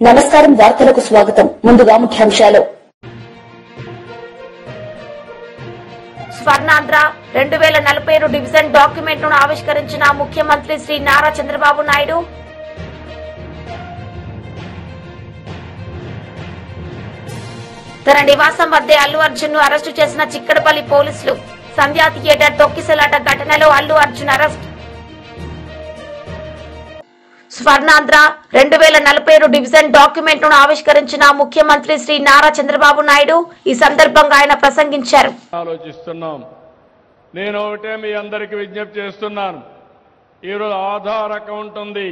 నమస్కారం వార్తలకు స్వాగతం ముందుగా ముఖ్యాంశాలు స్వర్ణాంధ్ర 2047 డివిజన్ డాక్యుమెంట్ ను ఆవిష్కరించిన ముఖ్యమంత్రి శ్రీ నారా చంద్రబాబు నాయుడు. తన నివాసం వద్దే అల్లు అర్జున్ ను అరెస్టు చేసిన చిక్కడపల్లి పోలీసులు. సంధ్యా థియేటర్ తొక్కిసలాట ఘటనలో Allu Arjun arrest. Swarnandhra 2047 division document ను ఆవిష్కరించిన ముఖ్యమంత్రి శ్రీ నారా చంద్రబాబు నాయుడు. ఈ సందర్భంగా ఆయన ప్రసంగించారు. ఆలోచిస్తున్నాం. నేను ఒకటే మీ అందరికీ విజ్ఞప్తి చేస్తున్నాను. ఈరోజు ఆధార్ అకౌంట్ ఉంది.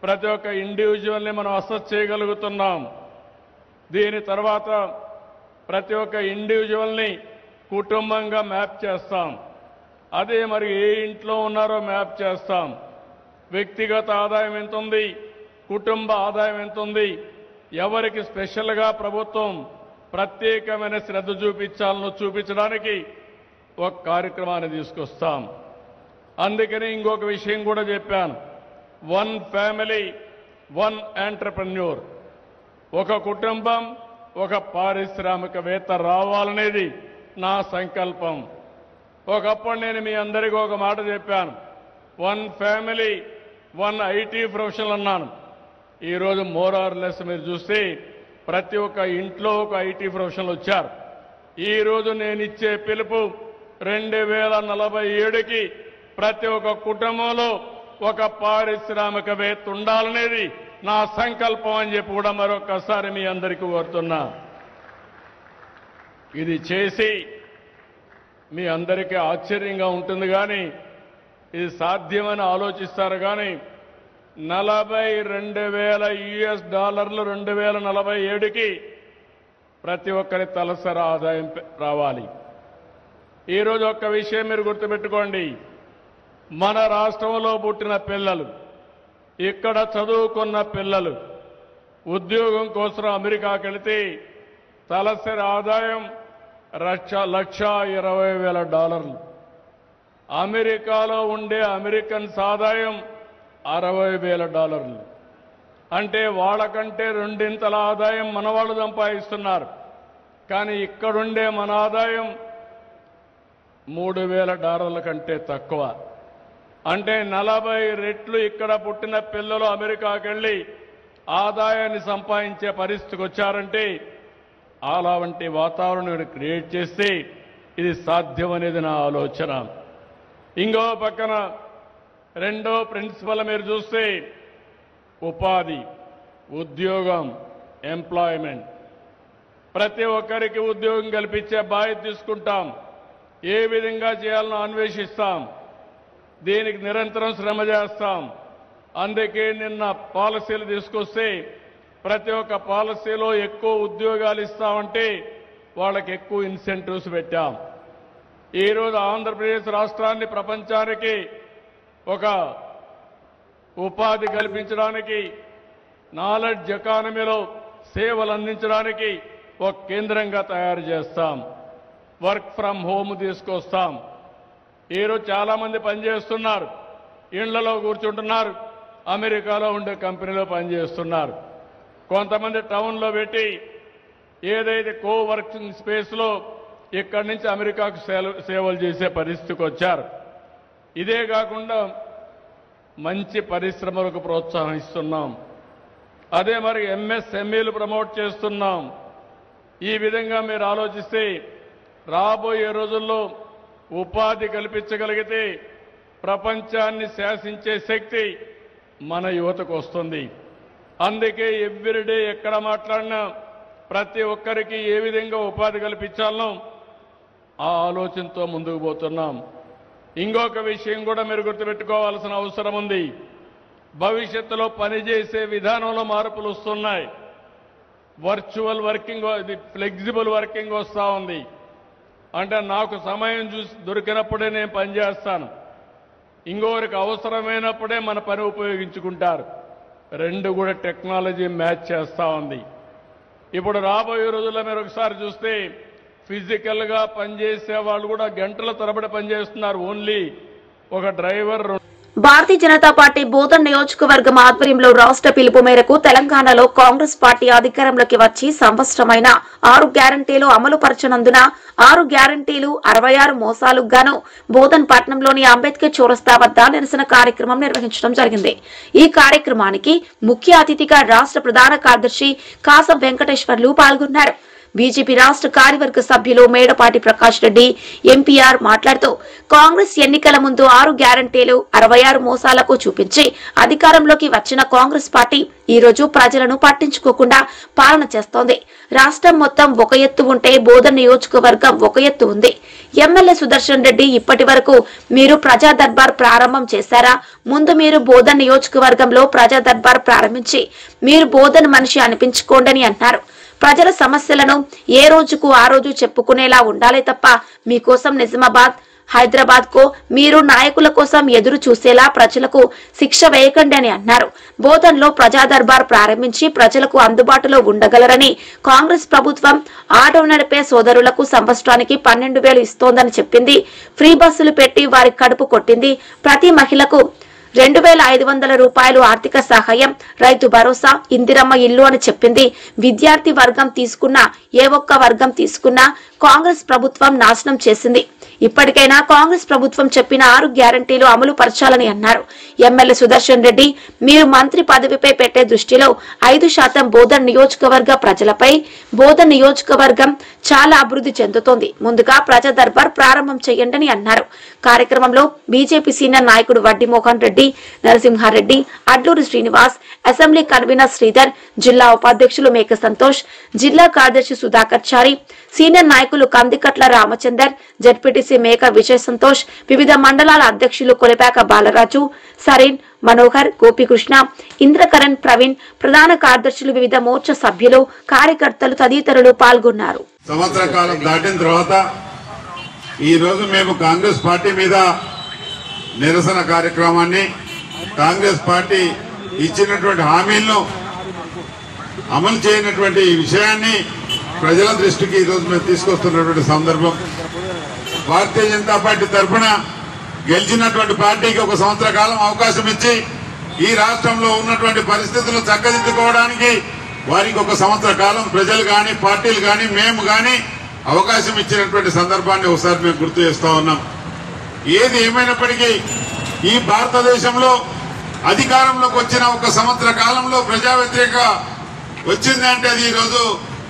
ప్రతి ఒక్క ఇండివిజువల్ ని మనం అసెస్ చేయగలుగుతున్నాం. దీని తర్వాత ప్రతి ఒక్క ఇండివిజువల్ ని కుటుంబంగా మ్యాప్ చేస్తాం. అదే మరి ఏ ఇంట్లో ఉన్నారో మ్యాప్ చేస్తాం. వ్యక్తిగత ఆదాయం ఎంత ఉంది, కుటుంబ ఆదాయం ఎంత ఉంది, ఎవరికి స్పెషల్గా ప్రభుత్వం ప్రత్యేకమైన శ్రద్ధ చూపించాలనో చూపించడానికి ఒక కార్యక్రమాన్ని తీసుకొస్తాం. అందుకని ఇంకొక విషయం కూడా చెప్పాను. 1 ఫ్యామిలీ 1 ఎంటర్‌ప్రెన్యూర్, ఒక కుటుంబం ఒక పారిశ్రామికవేత్త రావాలనేది నా సంకల్పం. ఒకప్పుడు నేను మీ అందరికీ ఒక మాట చెప్పాను. 1 ఫ్యామిలీ 1 ఐటీ ప్రొఫెషనల్ అన్నాను. ఈరోజు మోర్ ఆర్ లెస్ మీరు చూస్తే ప్రతి ఒక్క ఇంట్లో ఒక ఐటీ ప్రొఫెషనల్ వచ్చారు. ఈరోజు నేను ఇచ్చే పిలుపు 2047కి ప్రతి ఒక్క కుటుంబంలో ఒక పారిశ్రామికవేత్త ఉండాలనేది నా సంకల్పం అని చెప్పి కూడా మరొకసారి మీ అందరికీ కోరుతున్నా. ఇది చేసి మీ అందరికీ ఆశ్చర్యంగా ఉంటుంది, కానీ ఇది సాధ్యమని ఆలోచిస్తారు. కానీ $42,000 2047కి ప్రతి ఒక్కరి తలసరి ఆదాయం రావాలి. ఈరోజు ఒక్క విషయం మీరు గుర్తుపెట్టుకోండి. మన రాష్ట్రంలో పుట్టిన పిల్లలు, ఇక్కడ చదువుకున్న పిల్లలు ఉద్యోగం కోసం అమెరికాకి వెళితే తలసరి ఆదాయం $1,20,000. అమెరికాలో ఉండే అమెరికన్స్ ఆదాయం $60,000. అంటే వాళ్ళకంటే రెండింతల ఆదాయం మన వాళ్ళు సంపాదిస్తున్నారు. కానీ ఇక్కడుండే మన ఆదాయం $3,000 కంటే తక్కువ. అంటే 40 రెట్లు ఇక్కడ పుట్టిన పిల్లలు అమెరికాకి వెళ్ళి ఆదాయాన్ని సంపాదించే పరిస్థితికి వచ్చారంటే అలాంటి వాతావరణం క్రియేట్ చేస్తే ఇది సాధ్యమనేది నా ఆలోచన. ఇంకో పక్కన రెండో ప్రిన్సిపల్ మీరు చూస్తే ఉపాధి, ఉద్యోగం, ఎంప్లాయ్మెంట్. ప్రతి ఒక్కరికి ఉద్యోగం కల్పించే బాధ్యత తీసుకుంటాం. ఏ విధంగా చేయాలని అన్వేషిస్తాం. దీనికి నిరంతరం శ్రమ చేస్తాం. అందుకే నిన్న పాలసీలు తీసుకొస్తే ప్రతి ఒక్క పాలసీలో ఎక్కువ ఉద్యోగాలు ఇస్తామంటే వాళ్ళకి ఎక్కువ ఇన్సెంటివ్స్ పెట్టాం. ఈరోజు ఆంధ్రప్రదేశ్ రాష్ట్రాన్ని ప్రపంచానికి ఒక ఉపాధి కల్పించడానికి, నాలెడ్జ్ ఎకానమీలో సేవలు అందించడానికి ఒక కేంద్రంగా తయారు చేస్తాం. వర్క్ ఫ్రమ్ హోమ్ తీసుకొస్తాం. ఈరోజు చాలామంది పనిచేస్తున్నారు, ఇళ్లలో కూర్చుంటున్నారు, అమెరికాలో ఉండే కంపెనీలో పనిచేస్తున్నారు. కొంతమంది టౌన్లో పెట్టి ఏదైతే కోవర్కింగ్ స్పేస్లో ఇక్కడి నుంచి అమెరికాకు సేవలు చేసే పరిస్థితికి వచ్చారు. ఇదే కాకుండా మంచి పరిశ్రమలకు ప్రోత్సహిస్తున్నాం. అదే మరి ఎంఎస్ఎంఈలు ప్రమోట్ చేస్తున్నాం. ఈ విధంగా మీరు ఆలోచిస్తే రాబోయే రోజుల్లో ఉపాధి కల్పించగలిగితే ప్రపంచాన్ని శాసించే శక్తి మన యువతకు వస్తుంది. అందుకే ఎవ్రీడే ఎక్కడ మాట్లాడినా ప్రతి ఒక్కరికి ఏ విధంగా ఉపాధి కల్పించాలనో ఆ ఆలోచనతో ముందుకు పోతున్నాం. ఇంకొక విషయం కూడా మీరు గుర్తుపెట్టుకోవాల్సిన అవసరం ఉంది. భవిష్యత్తులో పనిచేసే విధానంలో మార్పులు వస్తున్నాయి. వర్చువల్ వర్కింగ్, ఇది ఫ్లెక్సిబుల్ వర్కింగ్ వస్తూ ఉంది. అంటే నాకు సమయం దొరికినప్పుడే నేను పనిచేస్తాను, ఇంకొకరికి అవసరమైనప్పుడే మన పని ఉపయోగించుకుంటారు. రెండు కూడా టెక్నాలజీ మ్యాచ్ చేస్తూ ఉంది. ఇప్పుడు రాబోయే రోజుల్లో మీరు ఒకసారి చూస్తే ఫిజికల్గా పనిచేసే వాళ్ళు కూడా గంటల తరబడి పనిచేస్తున్నారు. ఓన్లీ ఒక డ్రైవర్ భారతీయ జనతా పార్టీ బోధన్ నియోజకవర్గం ఆధ్వర్యంలో రాష్ట్ర పిలుపు మేరకు తెలంగాణలో కాంగ్రెస్ పార్టీ అధికారంలోకి వచ్చి సంవత్సరమైన 6 గ్యారంటీలు అమలు పరచనందున 6 గ్యారంటీలు 66 మోసాలకు గాను బోధన్ పట్టణంలోని అంబేద్కర్ చౌరస్తా వద్ద నిరసన కార్యక్రమం నిర్వహించడం జరిగింది. ఈ కార్యక్రమానికి ముఖ్య అతిథిగా రాష్ట్ర ప్రధాన కార్యదర్శి కాసం వెంకటేశ్వర్లు పాల్గొన్నారు. బీజేపీ రాష్ట్ర కార్యవర్గ సభ్యులు మేడపాటి ప్రకాష్ రెడ్డి ఎంపీఆర్ మాట్లాడుతూ కాంగ్రెస్ ఎన్నికల ముందు 6 గ్యారంటీలు 66 మోసాలకు చూపించి అధికారంలోకి వచ్చిన కాంగ్రెస్ పార్టీ ఈ రోజు ప్రజలను పట్టించుకోకుండా పాలన చేస్తోంది. రాష్ట్రం మొత్తం ఒక ఎత్తు ఉంటే బోధన్ నియోజకవర్గం ఒక ఎత్తు ఉంది. ఎమ్మెల్యే సుదర్శన్ రెడ్డి ఇప్పటి వరకు మీరు ప్రజా దర్బార్ ప్రారంభం చేశారా? ముందు మీరు బోధన్ నియోజకవర్గంలో ప్రజా దర్బార్ ప్రారంభించి మీరు బోధన్ మనిషి అనిపించుకోండి అన్నారు. ప్రజల సమస్యలను ఏ రోజుకు ఆ రోజు చెప్పుకునేలా ఉండాలి తప్ప మీకోసం నిజామాబాద్ హైదరాబాద్ కో మీరు నాయకుల కోసం ఎదురు చూసేలా ప్రజలకు శిక్ష వేయకండి అని అన్నారు. బోధన్ లో ప్రజా దర్బార్ ప్రారంభించి ప్రజలకు అందుబాటులో ఉండగలరని కాంగ్రెస్ ప్రభుత్వం ఆటో నడిపే సోదరులకు సంవత్సరానికి 12,000 ఇస్తోందని చెప్పింది. ఫ్రీ బస్సులు పెట్టి వారి కడుపు కొట్టింది. ప్రతి మహిళకు 2,500 రూపాయలు ఆర్థిక సహాయం, రైతు భరోసా, ఇందిరమ్మ ఇల్లు అని చెప్పింది. విద్యార్థి వర్గం తీసుకున్నా ఏ ఒక్క వర్గం తీసుకున్నా కాంగ్రెస్ ప్రభుత్వం నాశనం చేసింది. ఇప్పటికైనా కాంగ్రెస్ ప్రభుత్వం చెప్పిన 6 గ్యారంటీలు అమలు పరచాలని అన్నారు. ఎమ్మెల్యే సుదర్శన్ రెడ్డి మీరు మంత్రి పదవిపై పెట్టే దృష్టిలో 5% బోధన్ నియోజకవర్గ ప్రజలపై బోధన్ నియోజకవర్గం చాలా అభివృద్ధి చెందుతోంది. ముందుగా ప్రజా దర్బార్ ప్రారంభం చేయండి అని అన్నారు. కార్యక్రమంలో బీజేపీ సీనియర్ నాయకుడు వడ్డి మోహన్ రెడ్డి, నరసింహారెడ్డి, అడ్లూరి శ్రీనివాస్, అసెంబ్లీ కన్వీనర్ శ్రీధర్, జిల్లా ఉపాధ్యక్షులు మేక సంతోష్, జిల్లా కార్యదర్శి సుధాకర్ చారి, సీనియర్ నాయకులు కందికట్ల రామచందర్, జడ్పీటీసీ మేక విజయ్ సంతోష్, వివిధ మండలాల అధ్యక్షులు కొలిపాక బాలరాజు, సరీన్, మనోహర్, గోపికృష్ణ, ఇంద్రకరణ్, ప్రవీణ్, ప్రధాన కార్యదర్శులు, వివిధ మోర్చా సభ్యులు, కార్యకర్తలు తదితరులు పాల్గొన్నారు. సంవత్సర కాలం దాటిన తర్వాత ఈ రోజు మేము కాంగ్రెస్ పార్టీ మీద నిరసన కార్యక్రమాన్ని, కాంగ్రెస్ పార్టీ ఇచ్చినటువంటి హామీలను అమలు చేయనటువంటి విషయాన్ని ప్రజల దృష్టికి ఈ రోజు మేము తీసుకొస్తున్నటువంటి సందర్భం. భారతీయ జనతా పార్టీ తరఫున గెలిచినటువంటి పార్టీకి 1 సంవత్సర కాలం అవకాశం ఇచ్చి ఈ రాష్ట్రంలో ఉన్నటువంటి పరిస్థితులను చక్కదిద్దుకోవడానికి వారికి 1 సంవత్సర కాలం ప్రజలు గాని పార్టీలు గాని మేము గాని అవకాశం ఇచ్చినటువంటి సందర్భాన్ని ఒకసారి మేము గుర్తు చేస్తా ఉన్నాం. ఏది ఏమైనప్పటికీ ఈ భారతదేశంలో అధికారంలోకి వచ్చిన 1 సంవత్సర కాలంలో ప్రజా వ్యతిరేక వచ్చిందంటే అది ఈ రోజు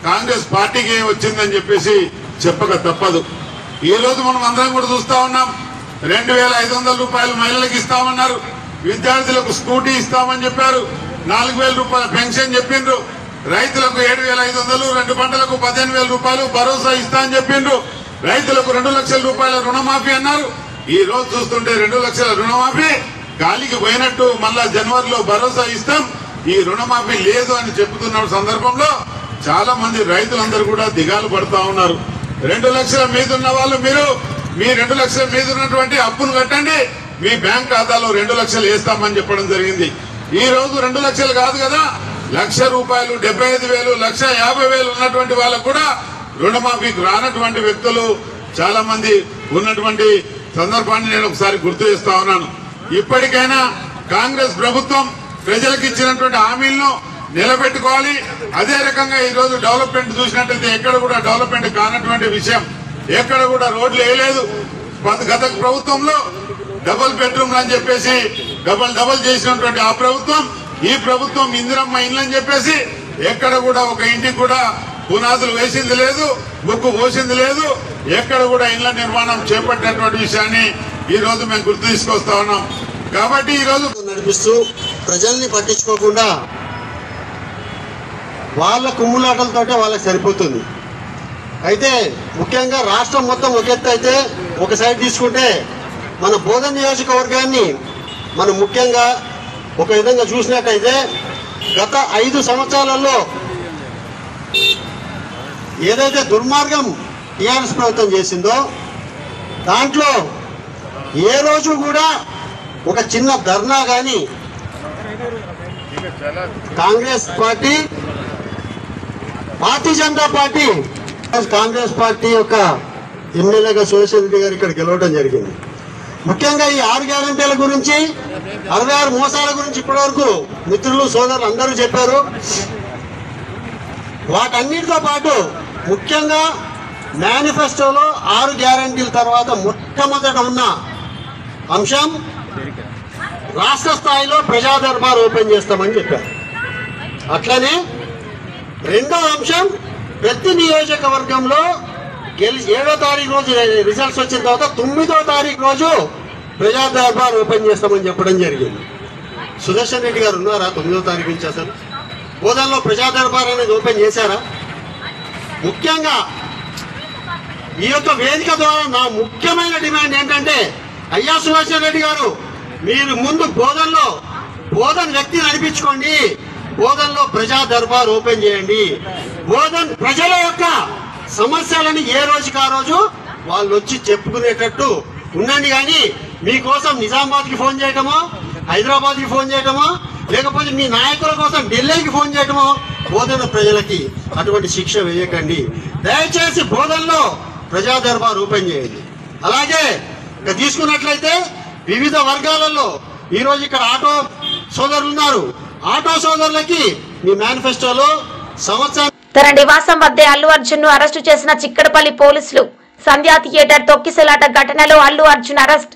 కాంగ్రెస్ పార్టీకి వచ్చిందని చెప్పేసి చెప్పక తప్పదు. ఈ రోజు మనం అందరం కూడా చూస్తా ఉన్నాం. 2,500 రూపాయలు మహిళలకు ఇస్తామన్నారు. విద్యార్థులకు స్కూటీ ఇస్తామని చెప్పారు. 4,000 రూపాయల పెన్షన్ చెప్పిండ్రు. రైతులకు 7,500, 2 పంటలకు 15,000 రూపాయలు భరోసా ఇస్తా అని చెప్పిండ్రు. రైతులకు 2 లక్షల రూపాయల రుణమాఫీ అన్నారు. ఈ రోజు చూస్తుంటే 2 లక్షల రుణమాఫీ గాలికి పోయినట్టు. మళ్ళా జనవరిలో భరోసా ఇస్తాం, ఈ రుణమాఫీ లేదు అని చెబుతున్న సందర్భంలో చాలా మంది రైతులందరూ కూడా దిగాలు పడతా ఉన్నారు. 2 లక్షల మీద ఉన్న వాళ్ళు మీరు మీ 2 లక్షల మీద ఉన్నటువంటి అప్పును కట్టండి, మీ బ్యాంక్ ఖాతాలో 2 లక్షలు వేస్తామని చెప్పడం జరిగింది. ఈ రోజు 2 లక్షలు కాదు కదా, 1,00,000 రూపాయలు, 75,000, 1,50,000 ఉన్నటువంటి వాళ్ళకు కూడా రుణమాఫీకి రానటువంటి వ్యక్తులు చాలా మంది ఉన్నటువంటి సందర్భాన్ని నేను ఒకసారి గుర్తు చేస్తా ఉన్నాను. ఇప్పటికైనా కాంగ్రెస్ ప్రభుత్వం ప్రజలకు ఇచ్చినటువంటి హామీలను నిలబెట్టుకోవాలి. అదే రకంగా ఈ రోజు డెవలప్మెంట్ చూసినట్లయితే ఎక్కడ కూడా డెవలప్మెంట్ కానటువంటి విషయం, ఎక్కడ కూడా రోడ్లు వేయలేదు. గత ప్రభుత్వంలో డబుల్ బెడ్రూమ్లు అని చెప్పేసి డబుల్ చేసినటువంటి ఆ ప్రభుత్వం, ఈ ప్రభుత్వం ఇందిరమ్మ ఇల్లు అని చెప్పేసి ఎక్కడ కూడా ఒక ఇంటికి కూడా పునాదులు వేసింది లేదు, ముక్కు పోసింది లేదు. ఎక్కడ కూడా ఇళ్ల నిర్మాణం చేపట్టినటువంటి విషయాన్ని ఈ రోజు మేము గుర్తు తీసుకొస్తా ఉన్నాం. కాబట్టి ఈ రోజు నడిపిస్తూ ప్రజల్ని పట్టించుకోకుండా వాళ్ళ కుమ్ములాటలతోటే వాళ్ళకి సరిపోతుంది. అయితే ముఖ్యంగా రాష్ట్రం మొత్తం ఒక ఎత్తు అయితే ఒక సైడ్ తీసుకుంటే మన బోధన్ నియోజకవర్గాన్ని మనం ముఖ్యంగా ఒక విధంగా చూసినట్టయితే గత 5 సంవత్సరాలలో ఏదైతే దుర్మార్గం టీఆర్ఎస్ ప్రభుత్వం చేసిందో దాంట్లో ఏ రోజు కూడా ఒక చిన్న ధర్నా కానీ Congress party, Bharatiya Janata party, Congress party యొక్క ఎమ్మెల్యేగా సురేష్ రెడ్డి గారు ఇక్కడ గెలవడం జరిగింది. ముఖ్యంగా ఈ 6 గ్యారెంటీల గురించి 66 మోసాల గురించి ఇప్పటివరకు మిత్రులు సోదరులు అందరూ చెప్పారు. వాటన్నిటితో పాటు ముఖ్యంగా మేనిఫెస్టోలో 6 గ్యారెంటీల తర్వాత మొట్టమొదట ఉన్న అంశం రాష్ట్ర స్థాయిలో ప్రజా దర్బార్ ఓపెన్ చేస్తామని చెప్పారు. అట్లనే రెండో అంశం ప్రతి నియోజకవర్గంలో 7వ తారీఖు రోజు రిజల్ట్స్ వచ్చిన తర్వాత 9వ తారీఖు రోజు ప్రజా దర్బార్ ఓపెన్ చేస్తామని చెప్పడం జరిగింది. సుదర్శన్ రెడ్డి గారు ఉన్నారా 9వ తారీఖు నుంచి? అసలు బోధనలో ప్రజా దర్బార్ అనేది ఓపెన్ చేశారా? ముఖ్యంగా ఈ యొక్క వేదిక ద్వారా నా ముఖ్యమైన డిమాండ్ ఏంటంటే, అయ్యా సుదర్శన్ రెడ్డి గారు, మీరు ముందు బోధన వ్యక్తిని నడిపించుకోండి, బోధనలో ప్రజా దర్బార్ ఓపెన్ చేయండి. ప్రజల యొక్క సమస్యలని ఏ రోజుకి ఆ రోజు వాళ్ళు వచ్చి చెప్పుకునేటట్టు ఉండండి. కానీ మీకోసం నిజామాబాద్కి ఫోన్ చేయటమో, హైదరాబాద్కి ఫోన్ చేయటమో, లేకపోతే మీ నాయకుల కోసం ఢిల్లీకి ఫోన్ చేయటమో బోధన ప్రజలకి అటువంటి శిక్ష వేయకండి. దయచేసి బోధనలో ప్రజా దర్బార్ ఓపెన్ చేయండి. అలాగే ఇక తీసుకున్నట్లయితే వివిధ వర్గాలలో ఈరోజు ఇక్కడ ఆటో సోదరులు ఉన్నారు. ఆటో సోదరులకి మీ మేనిఫెస్టోలో సంవత్సరం తన నివాసం వద్దే అల్లు అర్జున్ ను అరెస్టు చేసిన చిక్కడపల్లి పోలీసులు. సంధ్యా థియేటర్ తొక్కిసలాట ఘటనలో అల్లు అర్జున్ అరెస్ట్.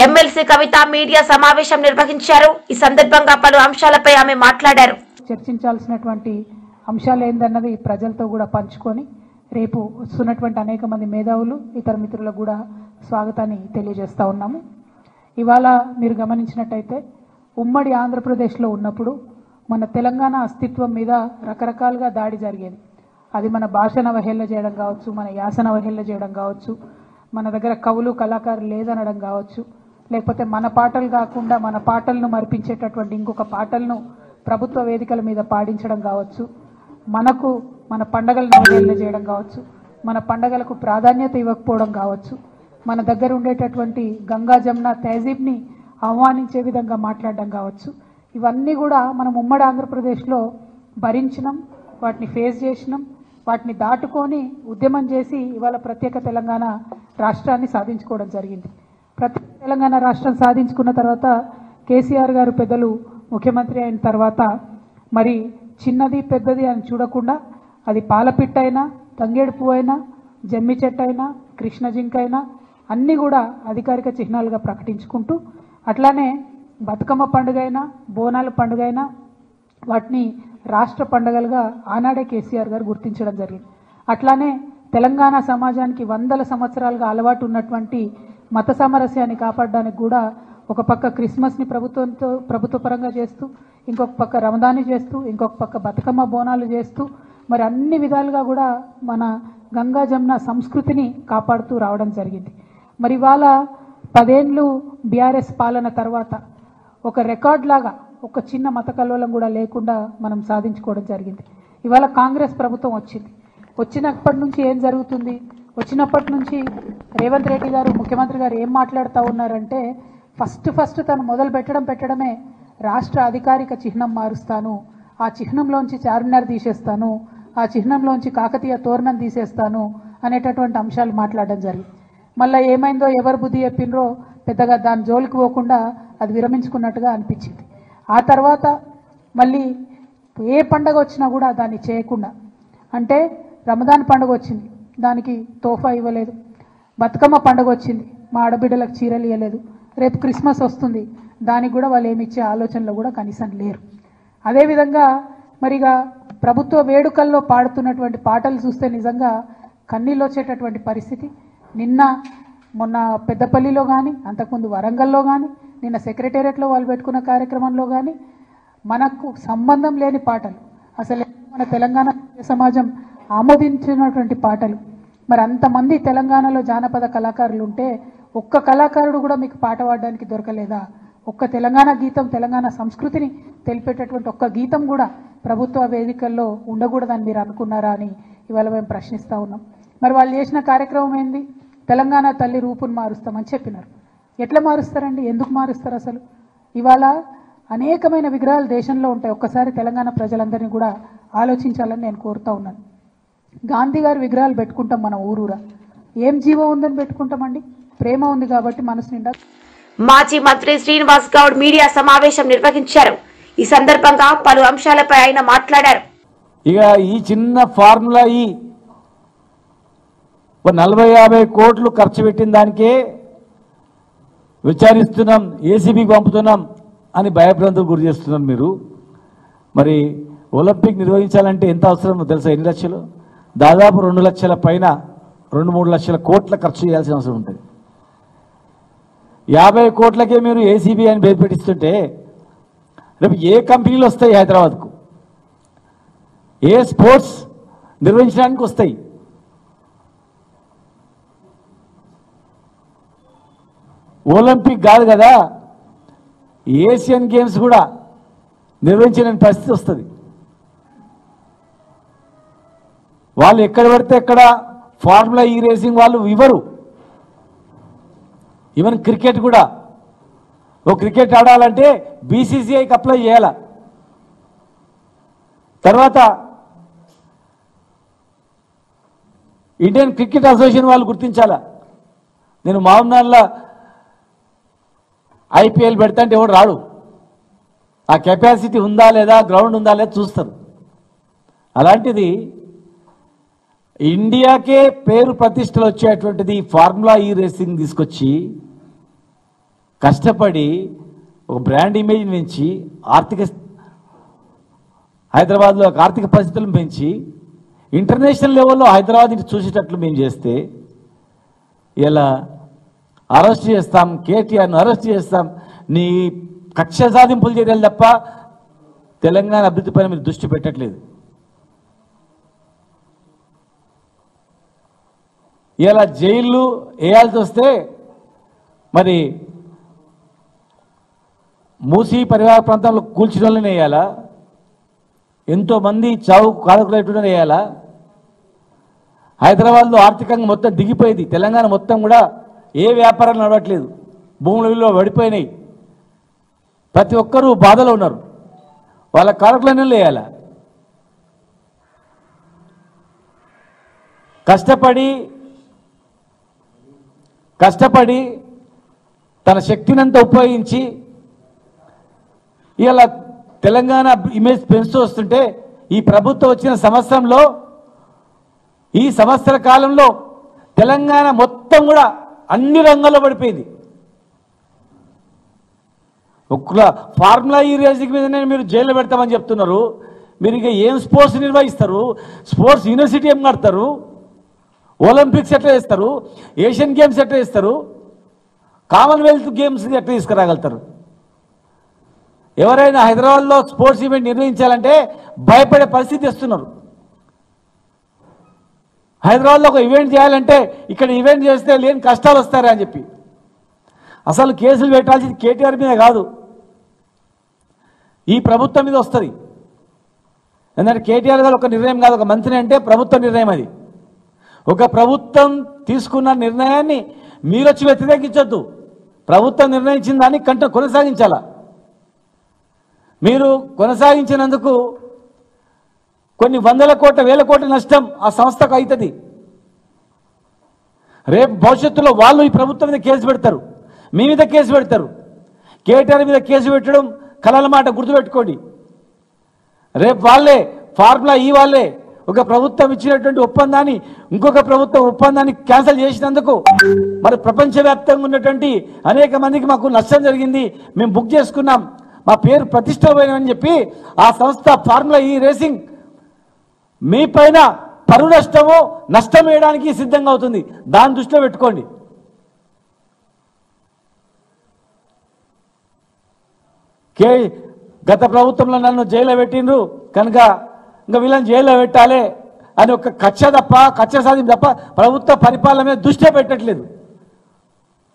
ఎమ్మెల్సీ కవిత మీడియా సమావేశం నిర్వహించారు. ఈ సందర్భంగా పలు అంశాలపై ఆమె మాట్లాడారు. చర్చించాల్సినటువంటి అంశాలు ఏందన్నది ప్రజలతో కూడా పంచుకొని రేపు వస్తున్నటువంటి అనేక మంది మేధావులు ఇతర మిత్రులకు కూడా స్వాగతాన్ని తెలియజేస్తా ఉన్నాము. ఇవాళ మీరు గమనించినట్టయితే ఉమ్మడి ఆంధ్రప్రదేశ్లో ఉన్నప్పుడు మన తెలంగాణ అస్తిత్వం మీద రకరకాలుగా దాడి జరిగేది. అది మన భాషను అవహేళన చేయడం కావచ్చు, మన యాసను అవహేళన చేయడం కావచ్చు, మన దగ్గర కవులు కళాకారులు లేదనడం కావచ్చు, లేకపోతే మన పాటలు కాకుండా మన పాటలను మరిపించేటటువంటి ఇంకొక పాటలను ప్రభుత్వ వేదికల మీద పాడించడం కావచ్చు, మన పండగలను అవహేళన చేయడం కావచ్చు, మన పండగలకు ప్రాధాన్యత ఇవ్వకపోవడం కావచ్చు, మన దగ్గర ఉండేటటువంటి గంగా జమున తహజీబ్ని అవమానించే విధంగా మాట్లాడడం కావచ్చు. ఇవన్నీ కూడా మనం ఉమ్మడి ఆంధ్రప్రదేశ్లో భరించినాం, వాటిని ఫేస్ చేసినాం, వాటిని దాటుకొని ఉద్యమం చేసి ఇవాళ ప్రత్యేక తెలంగాణ రాష్ట్రాన్ని సాధించుకోవడం జరిగింది. ప్రత్యేక తెలంగాణ రాష్ట్రం సాధించుకున్న తర్వాత కేసీఆర్ గారు పెద్దలు ముఖ్యమంత్రి అయిన తర్వాత మరి చిన్నది పెద్దది అని చూడకుండా అది పాలపిట్టైనా, తంగేడు పువ్వు అయినా, జమ్మి చెట్టు అయినా, కృష్ణ జింక అయినా అన్నీ కూడా అధికారిక చిహ్నాలుగా ప్రకటించుకుంటూ, అట్లానే బతుకమ్మ పండుగ అయినా, బోనాల పండుగ అయినా వాటిని రాష్ట్ర పండుగలుగా ఆనాడే కేసీఆర్ గారు గుర్తించడం జరిగింది. అట్లానే తెలంగాణ సమాజానికి 100 సంవత్సరాలుగా అలవాటు ఉన్నటువంటి మత సామరస్యాన్ని కాపాడడానికి కూడా ఒక పక్క క్రిస్మస్ని ప్రభుత్వపరంగా చేస్తూ, ఇంకొక పక్క రమదాన్ని చేస్తూ, ఇంకొక పక్క బతుకమ్మ బోనాలు చేస్తూ, మరి అన్ని విధాలుగా కూడా మన గంగా జమున సంస్కృతిని కాపాడుతూ రావడం జరిగింది. మరి ఇవాళ 10 ఏళ్ళు బీఆర్ఎస్ పాలన తర్వాత ఒక రికార్డ్ లాగా ఒక చిన్న మత కల్లోలం కూడా లేకుండా మనం సాధించుకోవడం జరిగింది. ఇవాళ కాంగ్రెస్ ప్రభుత్వం వచ్చింది. వచ్చినప్పటి నుంచి ఏం జరుగుతుంది? వచ్చినప్పటి నుంచి రేవంత్ రెడ్డి గారు ముఖ్యమంత్రి గారు ఏం మాట్లాడుతూ ఉన్నారంటే, ఫస్ట్ తను మొదలు పెట్టడమే రాష్ట్ర అధికారిక చిహ్నం మారుస్తాను, ఆ చిహ్నంలోంచి చార్మినార్ తీసేస్తాను, ఆ చిహ్నంలోంచి కాకతీయ తోరణం తీసేస్తాను అనేటటువంటి అంశాలు మాట్లాడడం జరిగింది. మళ్ళీ ఏమైందో ఎవరు బుద్ధి చెప్పినరో పెద్దగా దాని జోలికి పోకుండా అది విరమించుకున్నట్టుగా అనిపించింది. ఆ తర్వాత మళ్ళీ ఏ పండగ వచ్చినా కూడా దాన్ని చేయకుండా, అంటే రమదాన్ పండుగ వచ్చింది, దానికి తోఫా ఇవ్వలేదు. బతుకమ్మ పండుగ వచ్చింది, మా ఆడబిడ్డలకు చీరలు ఇవ్వలేదు. రేపు క్రిస్మస్ వస్తుంది, దానికి కూడా వాళ్ళు ఏమి ఇచ్చే ఆలోచనలో కూడా కనీసం లేరు. అదేవిధంగా మరిగా ప్రభుత్వ వేడుకల్లో పాడుతున్నటువంటి పాటలు చూస్తే నిజంగా కన్నీళ్ళు వచ్చేటటువంటి పరిస్థితి. నిన్న మొన్న పెద్దపల్లిలో కానీ, అంతకుముందు వరంగల్లో కానీ, నిన్న సెక్రటేరియట్లో వాళ్ళు పెట్టుకున్న కార్యక్రమంలో కానీ మనకు సంబంధం లేని పాటలు, అసలు మన తెలంగాణ సమాజం ఆమోదించినటువంటి పాటలు. మరి అంతమంది తెలంగాణలో జానపద కళాకారులు ఉంటే ఒక్క కళాకారుడు కూడా మీకు పాట పాడడానికి దొరకలేదా? ఒక్క తెలంగాణ గీతం, తెలంగాణ సంస్కృతిని తెలిపేటటువంటి ఒక్క గీతం కూడా ప్రభుత్వ వేదికల్లో ఉండకూడదని మీరు అనుకున్నారా అని ఇవాళ మేము ప్రశ్నిస్తూ ఉన్నాం. మరి వాళ్ళు చేసిన కార్యక్రమం ఏంది? తెలంగాణ తల్లి రూపును మారుస్తామని చెప్పినారు. ఎట్లా మారుస్తారండి? ఎందుకు మారుస్తారు? అసలు ఇవాళ అనేకమైన విగ్రహాలు దేశంలో ఉంటాయి. ఒక్కసారి తెలంగాణ ప్రజలందరినీ కూడా ఆలోచించాలని నేను కోరుతా ఉన్నాను. గాంధీ గారి విగ్రహాలు పెట్టుకుంటాం మన ఊరూరా. ఏం జీవం ఉందని పెట్టుకుంటామండి? ప్రేమ ఉంది కాబట్టి మనసు నిండా. మాజీ మంత్రి శ్రీనివాస్ గౌడ్ మీడియా సమావేశం నిర్వహించారు. ఈ సందర్భంగా పలు అంశాలపై ఆయన మాట్లాడారు. ఇక ఈ చిన్న ఫార్ములా 40-50 కోట్లు ఖర్చు పెట్టిన దానికే విచారిస్తున్నాం, ఏసీబీకి పంపుతున్నాం అని భయభ్రాంతులు గురి చేస్తున్నారు మీరు. మరి ఒలింపిక్ నిర్వహించాలంటే ఎంత అవసరమో తెలుసా? ఎన్ని లక్షలు? దాదాపు 2 లక్షల పైన, 2-3 లక్షల కోట్ల ఖర్చు చేయాల్సిన అవసరం ఉంటుంది. 50 కోట్లకే మీరు ఏసీబీ అని పేరు పెట్టిస్తుంటే రేపు ఏ కంపెనీలు వస్తాయి హైదరాబాద్కు? ఏ స్పోర్ట్స్ నిర్వహించడానికి వస్తాయి? ఒలింపిక్ కాదు కదా, ఏషియన్ గేమ్స్ కూడా నిర్వహించలేని పరిస్థితి వస్తుంది. వాళ్ళు ఎక్కడ పడితే ఎక్కడ ఫార్ములా ఈ రేసింగ్ వాళ్ళు ఇవ్వరు. ఈవెన్ క్రికెట్ కూడా, ఓ క్రికెట్ ఆడాలంటే బీసీసీఐకి అప్లై చేయాల. తర్వాత ఇండియన్ క్రికెట్ అసోసియేషన్ వాళ్ళు గుర్తించాలా. నేను మామూలులో ఐపీఎల్ పెడతా అంటే ఎవడు రాడు. ఆ కెపాసిటీ ఉందా లేదా, గ్రౌండ్ ఉందా లేదా చూస్తారు. అలాంటిది ఇండియాకే పేరు ప్రతిష్టలు వచ్చేటువంటిది ఫార్ములా ఈ రేసింగ్ తీసుకొచ్చి కష్టపడి ఒక బ్రాండ్ ఇమేజ్ పెంచి హైదరాబాద్లో ఆర్థిక పరిస్థితులను పెంచి ఇంటర్నేషనల్ లెవెల్లో హైదరాబాద్ని చూసేటట్లు మేము చేస్తే ఇలా అరెస్ట్ చేస్తాం, కేటీఆర్ను అరెస్ట్ చేస్తాం, నీ కక్ష సాధింపులు చేయాలి తప్ప తెలంగాణ అభివృద్ధి పైన మీరు దృష్టి పెట్టట్లేదు. ఇలా జైళ్ళు వేయాల్సి వస్తే మరి మూసీ పరివార ప్రాంతంలో కూల్చిన వాళ్ళని వేయాలా? ఎంతోమంది చావు కారకులైన వేయాలా? హైదరాబాద్లో ఆర్థికంగా మొత్తం దిగిపోయింది. తెలంగాణ మొత్తం కూడా ఏ వ్యాపారాలు నడవట్లేదు, భూముల విలువ పడిపోయినాయి. ప్రతి ఒక్కరూ బాధలో ఉన్నారు. వాళ్ళ కారకులనే వేయాలా? కష్టపడి తన శక్తినంతా ఉపయోగించి ఇలా తెలంగాణ ఇమేజ్ పెంచుతూ వస్తుంటే ఈ ప్రభుత్వం వచ్చిన సంవత్సరంలో, ఈ సంవత్సర కాలంలో తెలంగాణ మొత్తం కూడా అన్ని రంగాల్లో పడిపోయింది. ఒక్క ఫార్ములా ఈ రేసింగ్ మీదనే మీరు జైల్లో పెడతామని చెప్తున్నారు. మీరు ఇక ఏం స్పోర్ట్స్ నిర్వహిస్తారు? స్పోర్ట్స్ యూనివర్సిటీ ఏం కడతారు? ఒలింపిక్స్ ఎట్లా చేస్తారు? ఏషియన్ గేమ్స్ ఎట్లా చేస్తారు? కామన్వెల్త్ గేమ్స్ ఎట్లా తీసుకురాగలుగుతారు? ఎవరైనా హైదరాబాద్లో స్పోర్ట్స్ ఈవెంట్ నిర్వహించాలంటే భయపడే పరిస్థితి వస్తున్నారు. హైదరాబాద్లో ఒక ఈవెంట్ చేయాలంటే ఇక్కడ ఈవెంట్ చేస్తే లేని కష్టాలు వస్తారా అని చెప్పి అసలు కేసులు పెట్టాల్సింది కేటీఆర్ మీద కాదు, ఈ ప్రభుత్వం మీద వస్తుంది. ఎందుకంటే కేటీఆర్ గారు ఒక నిర్ణయం కాదు, ఒక మంత్రి అంటే ప్రభుత్వ నిర్ణయం. అది ఒక ప్రభుత్వం తీసుకున్న నిర్ణయాన్ని మీరు వచ్చి వ్యతిరేకించొద్దు. ప్రభుత్వం నిర్ణయించిన దాన్ని కొనసాగించాలా. మీరు కొనసాగించినందుకు కొన్ని వందల కోట్ల, వేల కోట్ల నష్టం ఆ సంస్థకు అవుతుంది. రేపు భవిష్యత్తులో వాళ్ళు ఈ ప్రభుత్వం మీద కేసు పెడతారు, మీ మీద కేసు పెడతారు. కేటీఆర్ మీద కేసు పెట్టడం కలల మాట, గుర్తుపెట్టుకోండి. రేపు వాళ్ళే ఫార్ములా వాళ్ళే ఒక ప్రభుత్వం ఇచ్చినటువంటి ఒప్పందాన్ని ఇంకొక ప్రభుత్వం ఒప్పందాన్ని క్యాన్సిల్ చేసినందుకు మరి ప్రపంచవ్యాప్తంగా ఉన్నటువంటి అనేక మందికి మాకు నష్టం జరిగింది, మేము బుక్ చేసుకున్నాం, మా పేరు ప్రతిష్ట పోయినని చెప్పి ఆ సంస్థ ఫార్ములా ఈ రేసింగ్ మీ పైన పరువు నష్టం వేయడానికి సిద్ధంగా అవుతుంది. దాన్ని దృష్టిలో పెట్టుకోండి. గత ప్రభుత్వంలో నన్ను జైల్లో పెట్టిండ్రు కనుక ఇంకా వీళ్ళని జైల్లో పెట్టాలి అని ఒక కక్ష సాధింపు తప్ప ప్రభుత్వ పరిపాలన మీద దృష్టి పెట్టట్లేదు.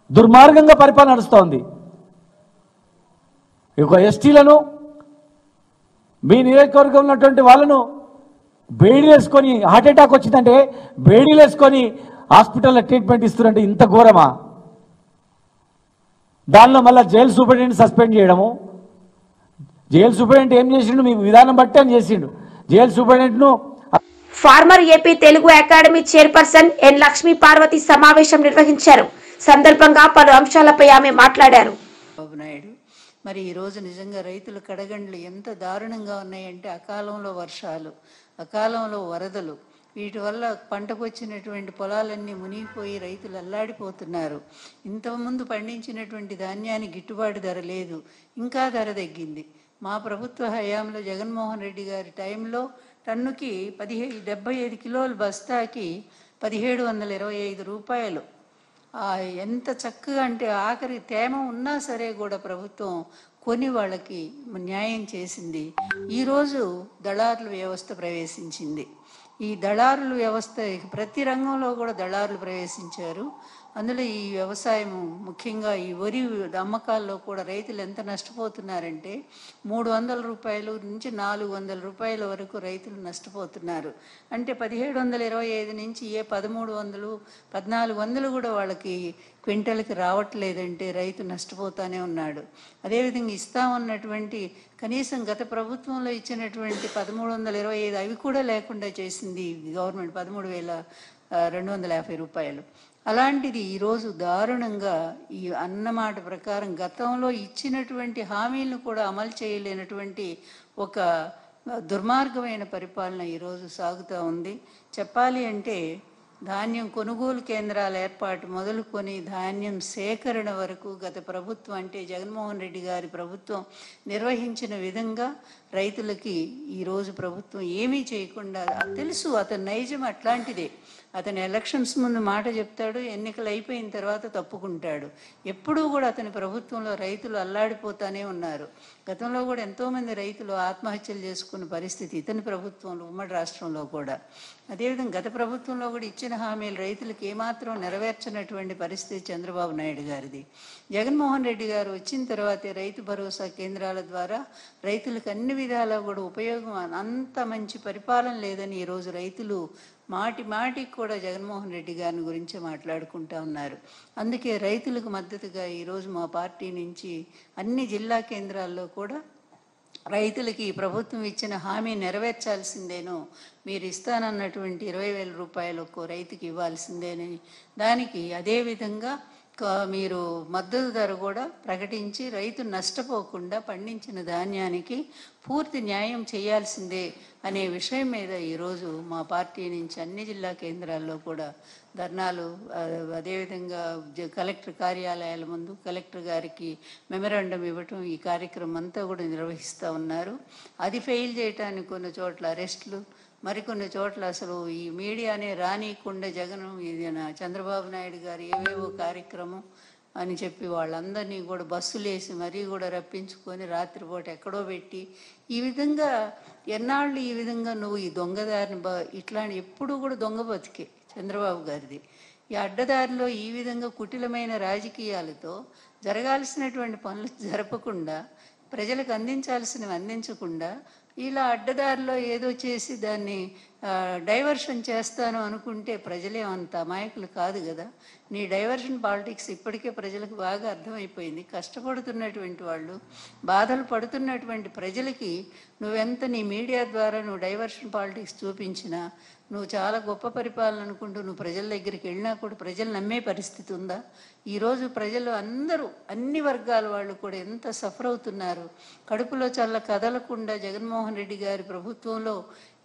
దుర్మార్గంగా పరిపాలన నడుస్తోంది. ఒక ఎస్టీలను మీ నియోజకవర్గంలో ఉన్నటువంటి వాళ్ళను బేడీలు వేసుకొని హార్ట్ అటాక్ వచ్చిందంటే బేడీలు వేసుకొని హాస్పిటల్లో ట్రీట్మెంట్ ఇస్తున్నారంటే ఇంత ఘోరమా? దానిలో మళ్ళీ జైలు సూపరింటెండెంట్ సస్పెండ్ చేయడము. జైలు సూపరింటెండెంట్ ఏం చేసిండు? మీ విధానం బట్టి అని చేసిండు. జైలు సూపరింటెండెంట్ను former AP Telugu academy chairperson N Lakshmi Parvathi సమావేశం నిర్వహించారు. సందర్భంగా పలు అంశాలపై ఆమె మాట్లాడారు. బాబు నాయుడు, మరి ఈరోజు నిజంగా రైతుల కడగండ్లు ఎంత దారుణంగా ఉన్నాయంటే అకాలంలో వర్షాలు, అకాలంలో వరదలు, వీటి వల్ల పంటకు వచ్చినటువంటి పొలాలన్నీ మునిగిపోయి రైతులు అల్లాడిపోతున్నారు. ఇంతకుముందు పండించినటువంటి ధాన్యానికి గిట్టుబాటు ధర లేదు, ఇంకా ధర తగ్గింది. మా ప్రభుత్వ హయాంలో జగన్మోహన్ రెడ్డి గారి టైంలో టన్నుకి 75 కిలోల బస్తాకి 1725 రూపాయలు. ఎంత చక్కగా అంటే ఆఖరి తేమ ఉన్నా సరే కూడా ప్రభుత్వం కొని వాళ్ళకి న్యాయం చేసింది. ఈరోజు దళారుల వ్యవస్థ ప్రవేశించింది. ఈ దళారుల వ్యవస్థ ప్రతి రంగంలో కూడా దళారులు ప్రవేశించారు. అందులో ఈ వ్యవసాయం ముఖ్యంగా ఈ వరి అమ్మకాల్లో కూడా రైతులు ఎంత నష్టపోతున్నారంటే 300 రూపాయల నుంచి 400 రూపాయల వరకు రైతులు నష్టపోతున్నారు. అంటే 1725 నుంచి 1300, 1400 కూడా వాళ్ళకి క్వింటల్కి రావట్లేదంటే రైతు నష్టపోతానే ఉన్నాడు. అదేవిధంగా ఇస్తామన్నటువంటి కనీసం గత ప్రభుత్వంలో ఇచ్చినటువంటి 1325 అవి కూడా లేకుండా చేసింది గవర్నమెంట్, 13,250 రూపాయలు. అలాంటిది ఈరోజు దారుణంగా ఈ అన్నమాట ప్రకారం గతంలో ఇచ్చినటువంటి హామీలను కూడా అమలు చేయలేనటువంటి ఒక దుర్మార్గమైన పరిపాలన ఈరోజు సాగుతూ ఉంది. చెప్పాలి అంటే ధాన్యం కొనుగోలు కేంద్రాల ఏర్పాటు మొదలుకొని ధాన్యం సేకరణ వరకు గత ప్రభుత్వం అంటే జగన్మోహన్ రెడ్డి గారి ప్రభుత్వం నిర్వహించిన విధంగా రైతులకి ఈరోజు ప్రభుత్వం ఏమీ చేయకుండా, తెలుసు అతని నైజం అట్లాంటిదే. అతను ఎలక్షన్స్ ముందు మాట చెప్తాడు, ఎన్నికలు అయిపోయిన తర్వాత తప్పుకుంటాడు. ఎప్పుడూ కూడా అతని ప్రభుత్వంలో రైతులు అల్లాడిపోతానే ఉన్నారు. గతంలో కూడా ఎంతోమంది రైతులు ఆత్మహత్యలు చేసుకున్న పరిస్థితి ఇతని ప్రభుత్వంలో, ఉమ్మడి రాష్ట్రంలో కూడా. అదేవిధంగా గత ప్రభుత్వంలో కూడా ఇచ్చిన హామీలు రైతులకు ఏమాత్రం నెరవేర్చినటువంటి పరిస్థితి చంద్రబాబు నాయుడు గారిది. జగన్మోహన్ రెడ్డి గారు వచ్చిన తర్వాతే రైతు భరోసా కేంద్రాల ద్వారా రైతులకు అన్ని విధాలా కూడా ఉపయోగం, అంత మంచి పరిపాలన లేదని ఈరోజు రైతులు మాటికి కూడా జగన్మోహన్ రెడ్డి గారిని గురించి మాట్లాడుకుంటూ ఉన్నారు. అందుకే రైతులకు మద్దతుగా ఈరోజు మా పార్టీ నుంచి అన్ని జిల్లా కేంద్రాల్లో కూడా రైతులకి ప్రభుత్వం ఇచ్చిన హామీ నెరవేర్చాల్సిందేనో, మీరు ఇస్తానన్నటువంటి 20,000 రూపాయలు ఒక్కో రైతుకి ఇవ్వాల్సిందేనని, దానికి అదేవిధంగా మీరు మద్దతు ధర కూడా ప్రకటించి రైతు నష్టపోకుండా పండించిన ధాన్యానికి పూర్తి న్యాయం చేయాల్సిందే అనే విషయం మీద ఈరోజు మా పార్టీ నుంచి అన్ని జిల్లా కేంద్రాల్లో కూడా ధర్నాలు, అదేవిధంగా కలెక్టర్ కార్యాలయాల ముందు కలెక్టర్ గారికి మెమరాండం ఇవ్వటం, ఈ కార్యక్రమం అంతా కూడా నిర్వహిస్తూ ఉన్నారు. అది ఫెయిల్ చేయటానికి కొన్ని చోట్ల అరెస్టులు, మరికొన్ని చోట్ల అసలు ఈ మీడియానే రానియకుండా జగన్ చంద్రబాబు నాయుడు గారు ఏవేవో కార్యక్రమం అని చెప్పి వాళ్ళందరినీ కూడా బస్సులు వేసి మరీ కూడా రప్పించుకొని రాత్రిపూట ఎక్కడో పెట్టి, ఈ విధంగా ఎన్నాళ్ళు ఈ విధంగా నువ్వు ఈ దొంగదారిని ఇట్లాంటి ఎప్పుడూ కూడా దొంగ బతికే చంద్రబాబు గారిది. ఈ అడ్డదారిలో ఈ విధంగా కుటిలమైన రాజకీయాలతో జరగాల్సినటువంటి పనులు జరపకుండా, ప్రజలకు అందించాల్సినవి అందించకుండా, ఇలా అడ్డదారిలో ఏదో చేసి దాన్ని డైవర్షన్ చేస్తాను అనుకుంటే ప్రజలే అంత అమాయకులు కాదు కదా. నీ డైవర్షన్ పాలిటిక్స్ ఇప్పటికే ప్రజలకు బాగా అర్థమైపోయింది. కష్టపడుతున్నటువంటి వాళ్ళు, బాధలు పడుతున్నటువంటి ప్రజలకి నువ్వెంత నీ మీడియా ద్వారా నువ్వు డైవర్షన్ పాలిటిక్స్ చూపించినా, నువ్వు చాలా గొప్ప పరిపాలన అనుకుంటూ నువ్వు ప్రజల దగ్గరికి వెళ్ళినా కూడా ప్రజలు నమ్మే పరిస్థితి ఉందా? ఈరోజు ప్రజలు అందరూ, అన్ని వర్గాల వాళ్ళు కూడా ఎంత సఫర్ అవుతున్నారు. కడుపులో చల్ల కదలకుండా జగన్మోహన్ రెడ్డి గారి ప్రభుత్వంలో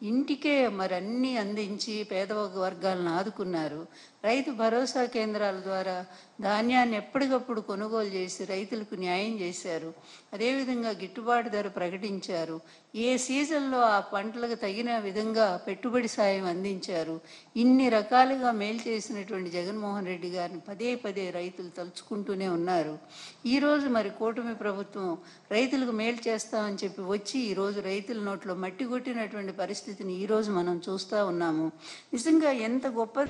ఇంటికే మరి అన్నీ అందించి పేద వర్గాలను ఆదుకున్నారు. రైతు భరోసా కేంద్రాల ద్వారా ధాన్యాన్ని ఎప్పటికప్పుడు కొనుగోలు చేసి రైతులకు న్యాయం చేశారు. అదేవిధంగా గిట్టుబాటు ధర ప్రకటించారు. ఏ సీజన్లో ఆ పంటలకు తగిన విధంగా పెట్టుబడి సాయం అందించారు. ఇన్ని రకాలుగా మేలు చేసినటువంటి జగన్మోహన్ రెడ్డి గారిని పదే పదే రైతులు తలుచుకుంటూనే ఉన్నారు. ఈరోజు మరి కూటమి ప్రభుత్వం రైతులకు మేలు చేస్తామని చెప్పి వచ్చి ఈరోజు రైతుల నోట్లో మట్టి కొట్టినటువంటి పరిస్థితిని ఈరోజు మనం చూస్తూ ఉన్నాము. నిజంగా ఎంత గొప్ప.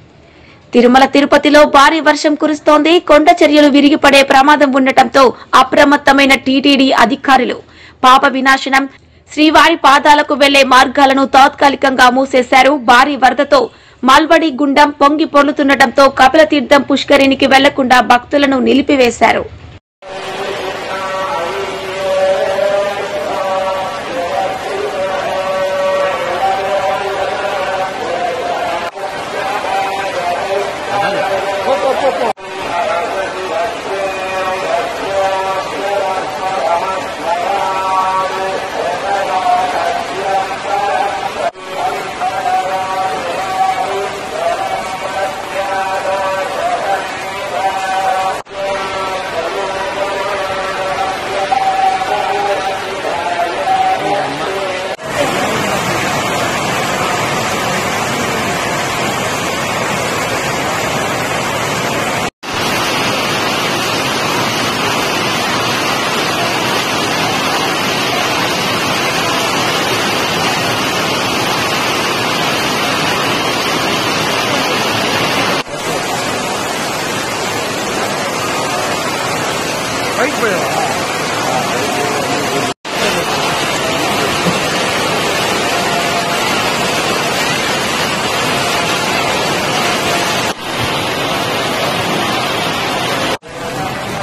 తిరుమల తిరుపతిలో భారీ వర్షం కురుస్తోంది. కొండ చర్యలు విరిగిపడే ప్రమాదం ఉండటంతో అప్రమత్తమైన టీటీడీ అధికారులు పాప వినాశనం, శ్రీవారి పాదాలకు వెళ్లే మార్గాలను తాత్కాలికంగా మూసేశారు. భారీ వరదతో మాల్వడి గుండం పొంగి పొర్లుతుండటంతో కపిలతీర్థం పుష్కరిణికి వెళ్లకుండా భక్తులను నిలిపివేశారు.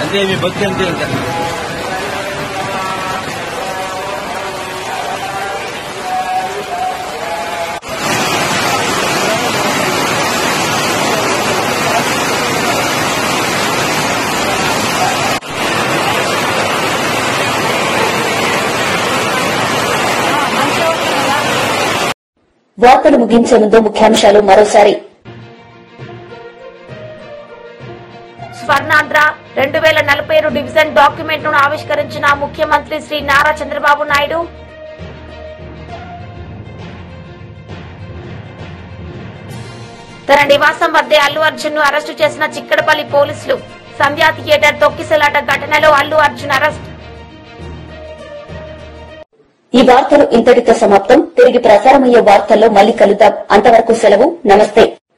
అంతే మీ భక్తి అంతే ఉంటుంది. వార్తలు ముగించే ముందు ముఖ్యాంశాలు మరోసారి. స్వర్ణాంధ్ర 2047 డివిజన్ డాక్యుమెంట్ ను ఆవిష్కరించిన ముఖ్యమంత్రి శ్రీ నారా చంద్రబాబు నాయుడు. తన నివాసం వద్దే అల్లు అర్జున్ ను అరెస్టు చేసిన చిక్కడపల్లి పోలీసులు. సంధ్యా థియేటర్ తొక్కిసలాట ఘటనలో అల్లు అర్జున్ అరెస్ట్. ఈ వార్తలు ఇంతటితో సమాప్తం. తిరిగి ప్రసారమయ్యే వార్తల్లో మళ్లీ కలుద్దాం. అంతవరకు సెలవు. నమస్తే.